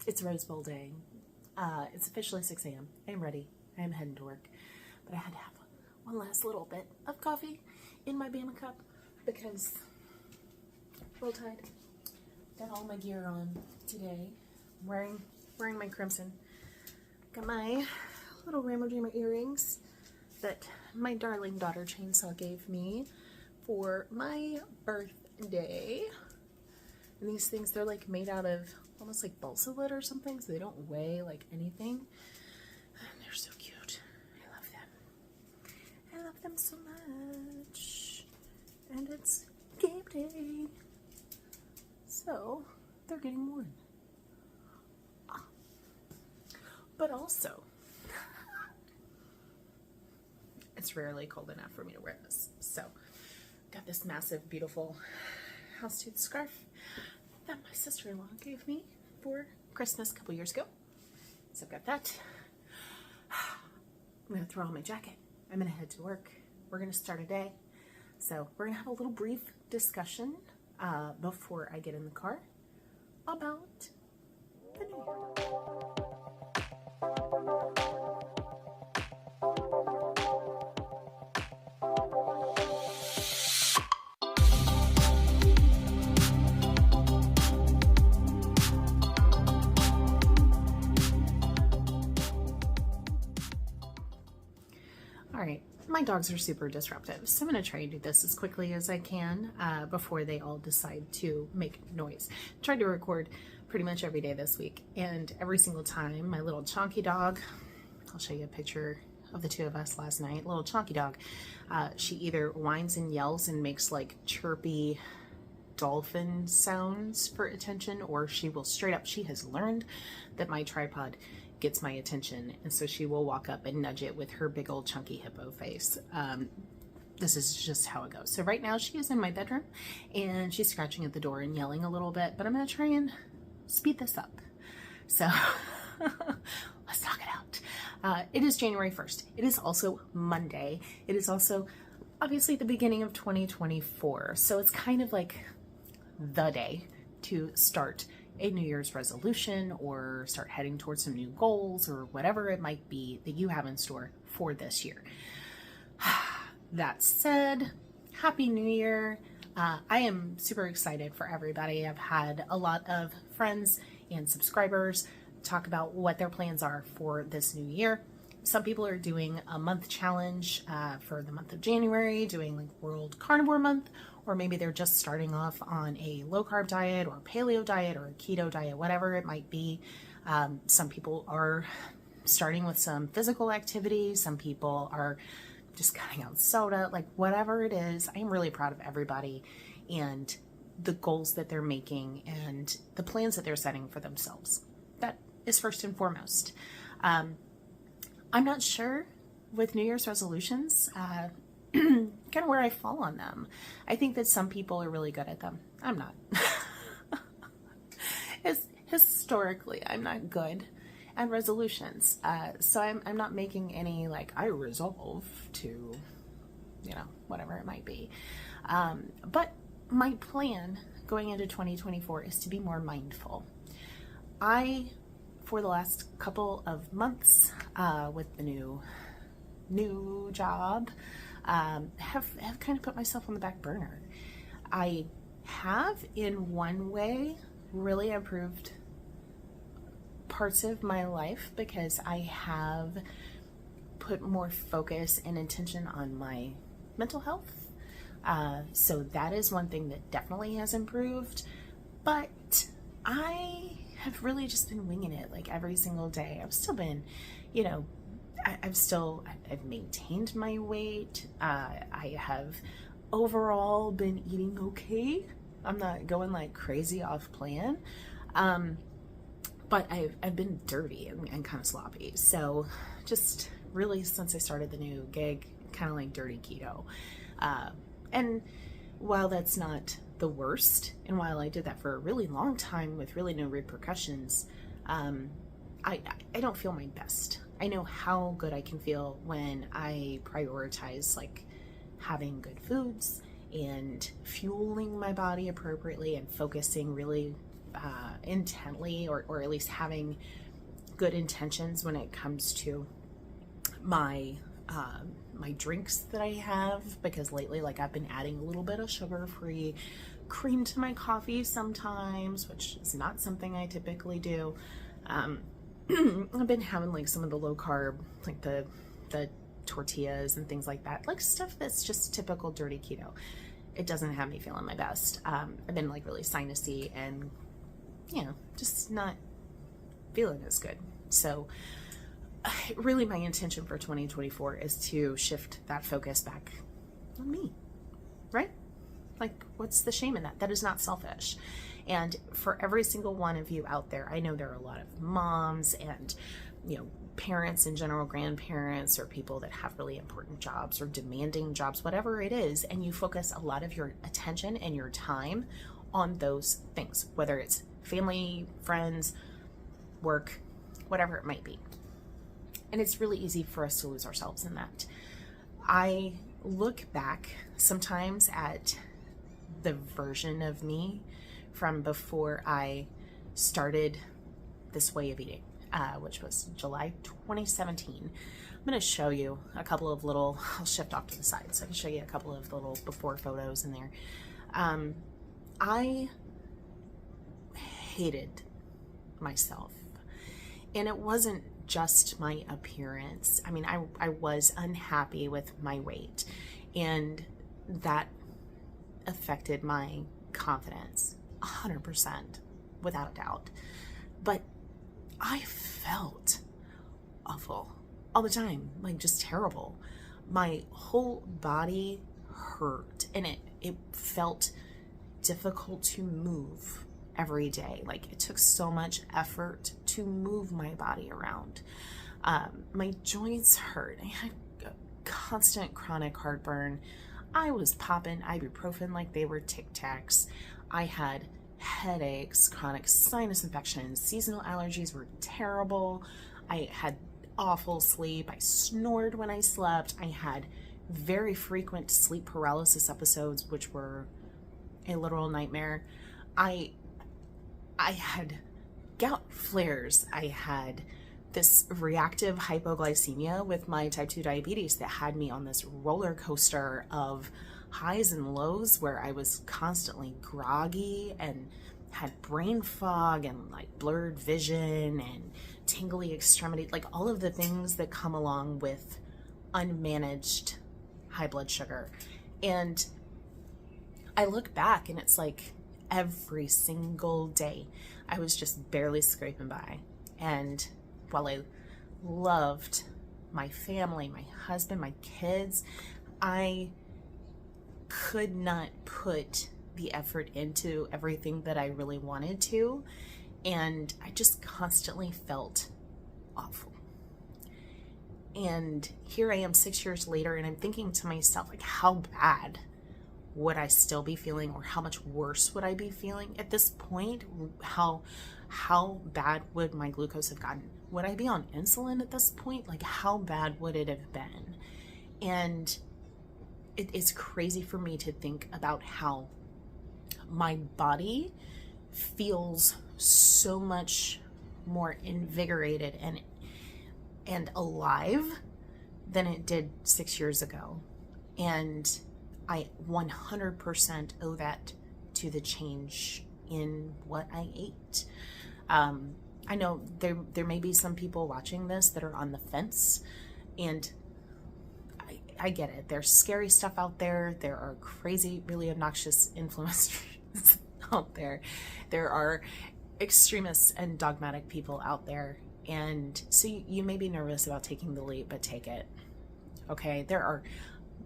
It's Rose Bowl day. It's officially 6 a.m. I am ready. I am heading to work. But I had to have one last little bit of coffee in my Bama cup because roll tide. Got all my gear on today. I'm wearing my crimson. Got my little Ramo Dreamer earrings that my darling daughter Chainsaw gave me for my birthday. And these things, they're like made out of almost like balsa wood or something, so they don't weigh like anything. And they're so cute. I love them. I love them so much. And it's game day. So they're getting worn. But also, it's rarely cold enough for me to wear this. So got this massive, beautiful houndstooth scarf that my sister-in-law gave me for Christmas a couple years ago. So I've got that. I'm gonna throw on my jacket. I'm gonna head to work. We're gonna start a day. So we're gonna have a little brief discussion before I get in the car about the new year. Alright, my dogs are super disruptive, so I'm going to try and do this as quickly as I can before they all decide to make noise. I tried to record pretty much every day this week, and every single time my little chonky dog, I'll show you a picture of the two of us last night, little chonky dog, she either whines and yells and makes like chirpy dolphin sounds for attention, or she will straight up, she has learned that my tripod gets my attention, and so she will walk up and nudge it with her big old chunky hippo face. This is just how it goes. So right now she is in my bedroom and she's scratching at the door and yelling a little bit, but I'm going to try and speed this up. So let's knock it out. It is January 1st. It is also Monday. It is also obviously the beginning of 2024. So it's kind of like the day to start a New Year's resolution or start heading towards some new goals or whatever it might be that you have in store for this year. That said, Happy New Year. I am super excited for everybody. I've had a lot of friends and subscribers talk about what their plans are for this new year. Some people are doing a month challenge for the month of January, doing like World Carnivore Month, or maybe they're just starting off on a low carb diet or paleo diet or a keto diet, whatever it might be. Some people are starting with some physical activity. Some people are just cutting out soda, like whatever it is. I am really proud of everybody and the goals that they're making and the plans that they're setting for themselves. That is first and foremost. I'm not sure with New Year's resolutions, kind of where I fall on them. I think that some people are really good at them. I'm not. Historically, I'm not good at resolutions. So I'm not making any, like, I resolve to, whatever it might be. But my plan going into 2024 is to be more mindful. For the last couple of months with the new job, have kind of put myself on the back burner. I have, in one way, really improved parts of my life because I have put more focus and intention on my mental health. So that is one thing that definitely has improved, but I have really just been winging it like every single day. I've still been, I've maintained my weight. I have overall been eating okay. I'm not going like crazy off plan. But I've been dirty and kind of sloppy. So just really since I started the new gig, kind of like dirty keto. And while that's not the worst, and while I did that for a really long time with really no repercussions, I don't feel my best. I know how good I can feel when I prioritize like having good foods and fueling my body appropriately and focusing really intently, or at least having good intentions when it comes to my my drinks that I have, because lately, like, I've been adding a little bit of sugar-free cream to my coffee sometimes, which is not something I typically do. I've been having like some of the low carb, like the tortillas and things like that, like stuff that's just typical dirty keto. It doesn't have me feeling my best. I've been like really sinusy and, you know, just not feeling as good. So really my intention for 2024 is to shift that focus back on me, right? Like, what's the shame in that? That is not selfish. And for every single one of you out there, I know there are a lot of moms and, you know, parents in general, grandparents, or people that have really important jobs or demanding jobs, whatever it is, and you focus a lot of your attention and your time on those things, whether it's family, friends, work, whatever it might be. And it's really easy for us to lose ourselves in that. I look back sometimes at the version of me from before I started this way of eating, which was July 2017. I'm going to show you a couple of little, I'll shift off to the side so I can show you a couple of little before photos in there. I hated myself, and it wasn't just my appearance. I mean, I was unhappy with my weight, and that affected my confidence 100%, without a doubt. But I felt awful all the time, like just terrible. My whole body hurt, and it felt difficult to move every day. Like, it took so much effort to move my body around. My joints hurt. I had constant chronic heartburn. I was popping ibuprofen like they were Tic Tacs. I had headaches, chronic sinus infections, seasonal allergies were terrible. I had awful sleep. I snored when I slept. I had very frequent sleep paralysis episodes, which were a literal nightmare. I had gout flares. I had this reactive hypoglycemia with my type 2 diabetes that had me on this roller coaster of highs and lows, where I was constantly groggy and had brain fog and like blurred vision and tingly extremity, like all of the things that come along with unmanaged high blood sugar. And I look back and it's like every single day I was just barely scraping by. And while I loved my family, my husband, my kids, I could not put the effort into everything that I really wanted to. And I just constantly felt awful. And here I am 6 years later, and I'm thinking to myself, like, how bad would I still be feeling, or how much worse would I be feeling at this point? How bad would my glucose have gotten? Would I be on insulin at this point? Like, how bad would it have been? And it's crazy for me to think about how my body feels so much more invigorated and alive than it did 6 years ago. And I 100% owe that to the change in what I ate. I know there may be some people watching this that are on the fence, and I get it. There's scary stuff out there. There are crazy, really obnoxious influencers out there. There are extremists and dogmatic people out there. And so you may be nervous about taking the leap, but take it. Okay? There are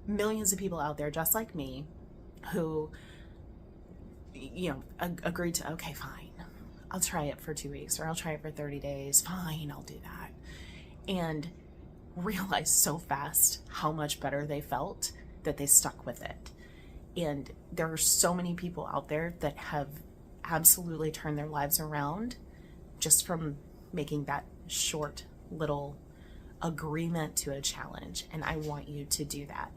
millions of people out there just like me who, you know, agreed to, okay, fine, I'll try it for 2 weeks, or I'll try it for 30 days. Fine, I'll do that. And realized so fast how much better they felt that they stuck with it. And there are so many people out there that have absolutely turned their lives around just from making that short little agreement to a challenge. And I want you to do that.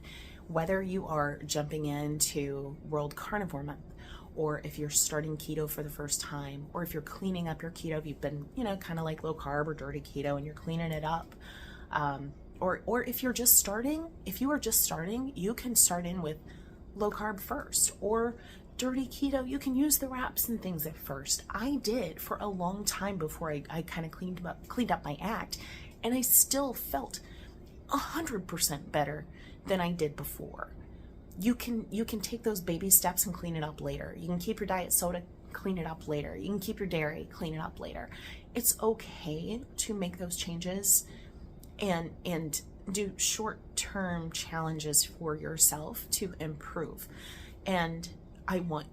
Whether you are jumping into World Carnivore Month, or if you're starting keto for the first time, or if you're cleaning up your keto, if you've been, kind of like low carb or dirty keto and you're cleaning it up. Or if you're just starting, if you are just starting, you can start in with low carb first, or dirty keto. You can use the wraps and things at first. I did for a long time before I kind of cleaned up my act, and I still felt 100% better than I did before. You can take those baby steps and clean it up later. You can keep your diet soda, clean it up later. You can keep your dairy, clean it up later. It's okay to make those changes and do short-term challenges for yourself to improve. And I want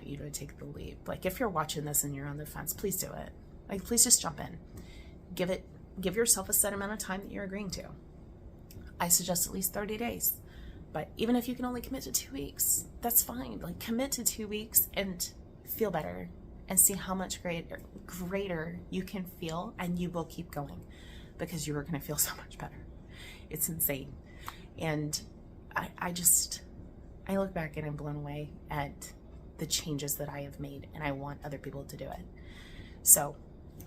you to take the leap. Like, if you're watching this and you're on the fence, please do it. Like, please just jump in. Give yourself a set amount of time that you're agreeing to. I suggest at least 30 days. But even if you can only commit to 2 weeks, that's fine. Like, commit to 2 weeks and feel better and see how much greater you can feel, and you will keep going because you are going to feel so much better. It's insane. And I look back and I'm blown away at the changes that I have made, and I want other people to do it. So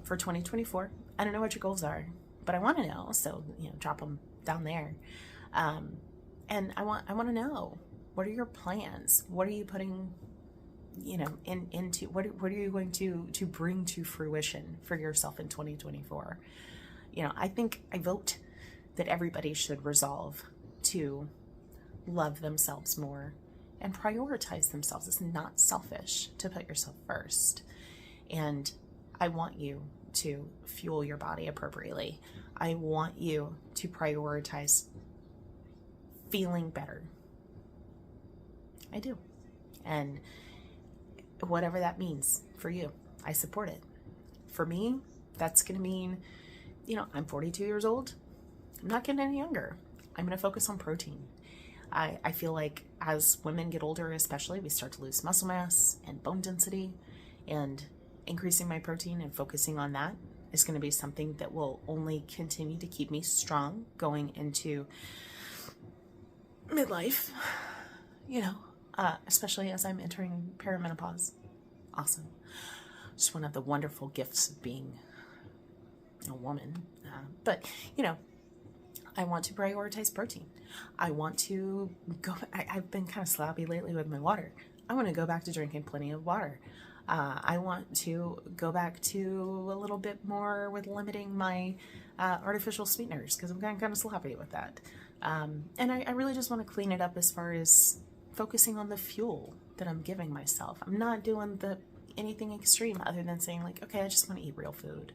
for 2024, I don't know what your goals are, but I want to know. So, drop them down there. And I want to know, what are your plans? What are you putting, into, what are you going to bring to fruition for yourself in 2024? I think I vote that everybody should resolve to love themselves more and prioritize themselves. It's not selfish to put yourself first. And I want you to fuel your body appropriately. I want you to prioritize feeling better. I do. And whatever that means for you, I support it. For me, that's going to mean, I'm 42 years old. I'm not getting any younger. I'm going to focus on protein. I feel like as women get older, especially, we start to lose muscle mass and bone density, and increasing my protein and focusing on that is going to be something that will only continue to keep me strong going into midlife, especially as I'm entering perimenopause. Awesome. Just one of the wonderful gifts of being a woman. But I want to prioritize protein. I want to go, I've been kind of sloppy lately with my water. I want to go back to drinking plenty of water. I want to go back to a little bit more with limiting my artificial sweeteners, because I'm kind of sloppy with that. And I really just want to clean it up as far as focusing on the fuel that I'm giving myself. I'm not doing anything extreme other than saying, like, okay, I just want to eat real food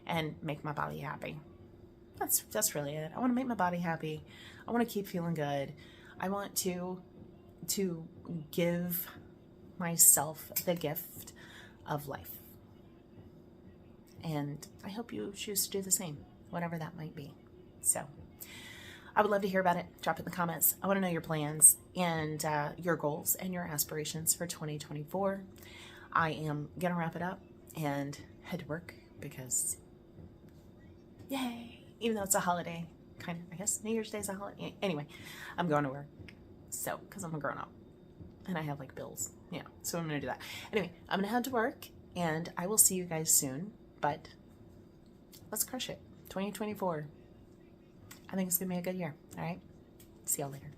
and make my body happy. That's really it. I want to make my body happy. I want to keep feeling good. I want to give myself the gift of life. And I hope you choose to do the same, whatever that might be. So I would love to hear about it. Drop it in the comments. I want to know your plans and your goals and your aspirations for 2024. I am going to wrap it up and head to work because, yay, even though it's a holiday, kind of, I guess New Year's Day is a holiday. Anyway, I'm going to work. So, because I'm a grown up and I have like bills. Yeah, so I'm going to do that. Anyway, I'm going to head to work and I will see you guys soon, but let's crush it. 2024. I think it's going to be a good year. All right. See y'all later.